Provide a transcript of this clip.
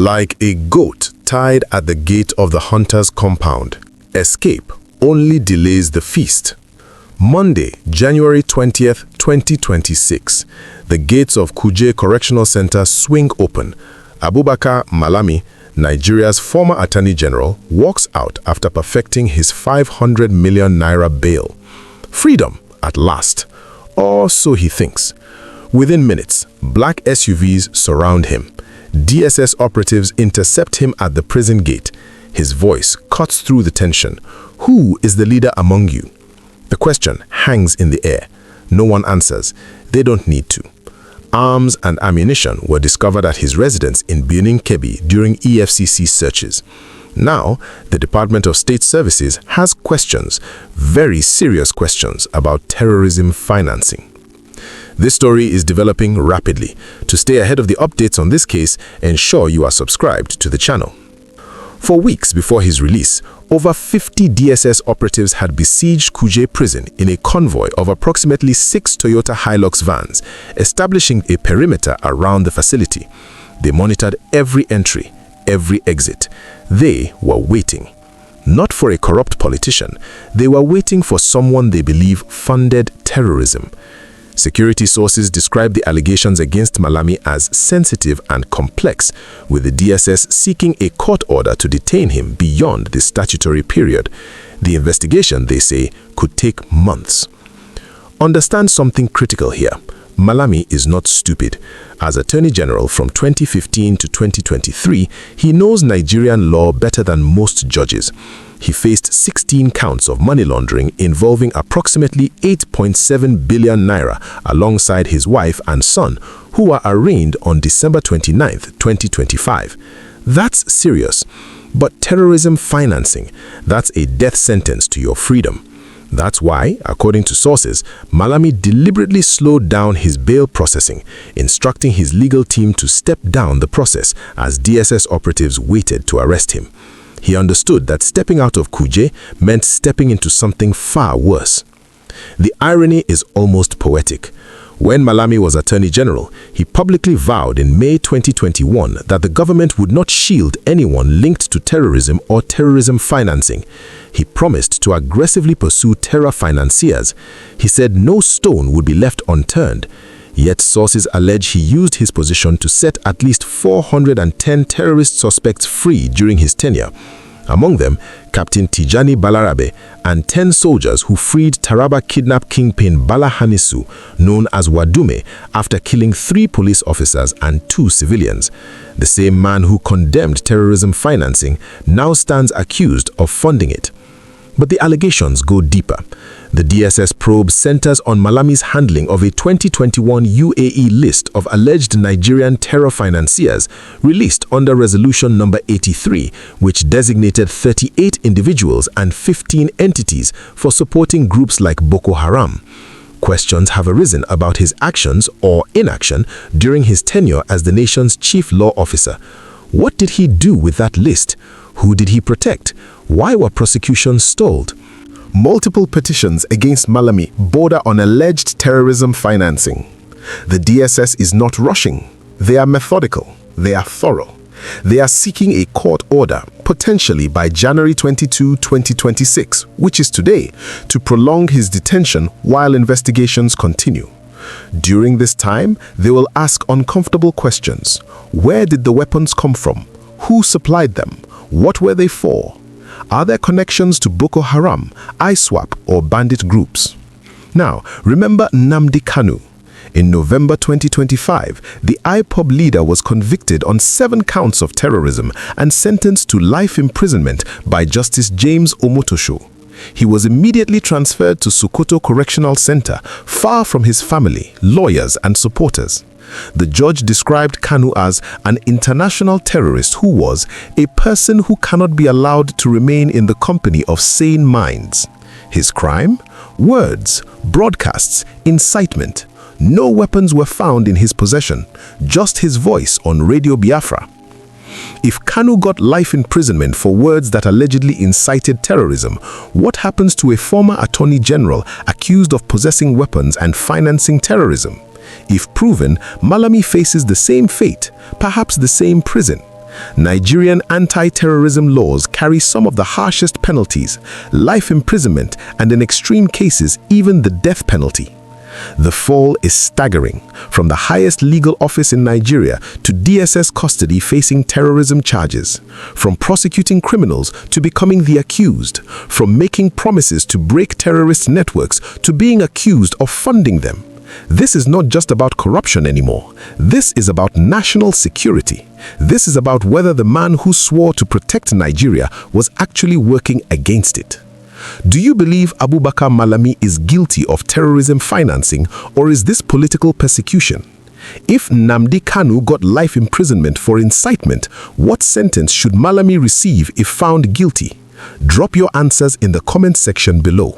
Like a goat tied at the gate of the hunter's compound, escape only delays the feast. Monday, January 20th, 2026. The gates of Kuje Correctional Centre swing open. Abubakar Malami, Nigeria's former Attorney General, walks out after perfecting his 500 million naira bail. Freedom at last, or so he thinks. Within minutes, black SUVs surround him. DSS operatives intercept him at the prison gate. His voice cuts through the tension. Who is the leader among you? The question hangs in the air. No one answers. They don't need to. Arms and ammunition were discovered at his residence in Birnin Kebbi during EFCC searches. Now, the Department of State Services has questions, very serious questions, about terrorism financing. This story is developing rapidly. To stay ahead of the updates on this case, ensure you are subscribed to the channel. For weeks before his release, over 50 DSS operatives had besieged Kuje prison in a convoy of approximately 6 Toyota Hilux vans, establishing a perimeter around the facility. They monitored every entry, every exit. They were waiting. Not for a corrupt politician, they were waiting for someone they believe funded terrorism. Security sources describe the allegations against Malami as sensitive and complex, with the DSS seeking a court order to detain him beyond the statutory period. The investigation, they say, could take months. Understand something critical here. Malami is not stupid. As Attorney General from 2015 to 2023, he knows Nigerian law better than most judges. He faced 16 counts of money laundering involving approximately 8.7 billion naira alongside his wife and son, who were arraigned on December 29, 2025. That's serious. But terrorism financing, that's a death sentence to your freedom. That's why, according to sources, Malami deliberately slowed down his bail processing, instructing his legal team to step down the process as DSS operatives waited to arrest him. He understood that stepping out of Kuje meant stepping into something far worse. The irony is almost poetic. When Malami was Attorney General, he publicly vowed in May 2021 that the government would not shield anyone linked to terrorism or terrorism financing. He promised to aggressively pursue terror financiers. He said no stone would be left unturned. Yet sources allege he used his position to set at least 410 terrorist suspects free during his tenure. Among them, Captain Tijani Balarabe and 10 soldiers who freed Taraba kidnap kingpin Bala Hamisu, known as Wadume, after killing 3 police officers and 2 civilians. The same man who condemned terrorism financing now stands accused of funding it. But the allegations go deeper. The DSS probe centers on Malami's handling of a 2021 UAE list of alleged Nigerian terror financiers released under Resolution Number 83, which designated 38 individuals and 15 entities for supporting groups like Boko Haram. Questions have arisen about his actions or inaction during his tenure as the nation's chief law officer. What did he do with that list? Who did he protect? Why were prosecutions stalled? Multiple petitions against Malami border on alleged terrorism financing. The DSS is not rushing. They are methodical. They are thorough. They are seeking a court order, potentially by January 22, 2026, which is today, to prolong his detention while investigations continue. During this time, they will ask uncomfortable questions. Where did the weapons come from? Who supplied them? What were they for? Are there connections to Boko Haram, ISWAP, or bandit groups? Now, remember Nnamdi Kanu. In November 2025, the IPOB leader was convicted on 7 counts of terrorism and sentenced to life imprisonment by Justice James Omotosho. He was immediately transferred to Sokoto Correctional Centre, far from his family, lawyers, and supporters. The judge described Kanu as an international terrorist who was a person who cannot be allowed to remain in the company of sane minds. His crime? Words, broadcasts, incitement. No weapons were found in his possession, just his voice on Radio Biafra. If Kanu got life imprisonment for words that allegedly incited terrorism, what happens to a former Attorney General accused of possessing weapons and financing terrorism? If proven, Malami faces the same fate, perhaps the same prison. Nigerian anti-terrorism laws carry some of the harshest penalties, life imprisonment, and in extreme cases, even the death penalty. The fall is staggering, from the highest legal office in Nigeria to DSS custody facing terrorism charges, from prosecuting criminals to becoming the accused, from making promises to break terrorist networks to being accused of funding them. This is not just about corruption anymore. This is about national security. This is about whether the man who swore to protect Nigeria was actually working against it. Do you believe Abubakar Malami is guilty of terrorism financing, or is this political persecution? If Nnamdi Kanu got life imprisonment for incitement, what sentence should Malami receive if found guilty? Drop your answers in the comment section below.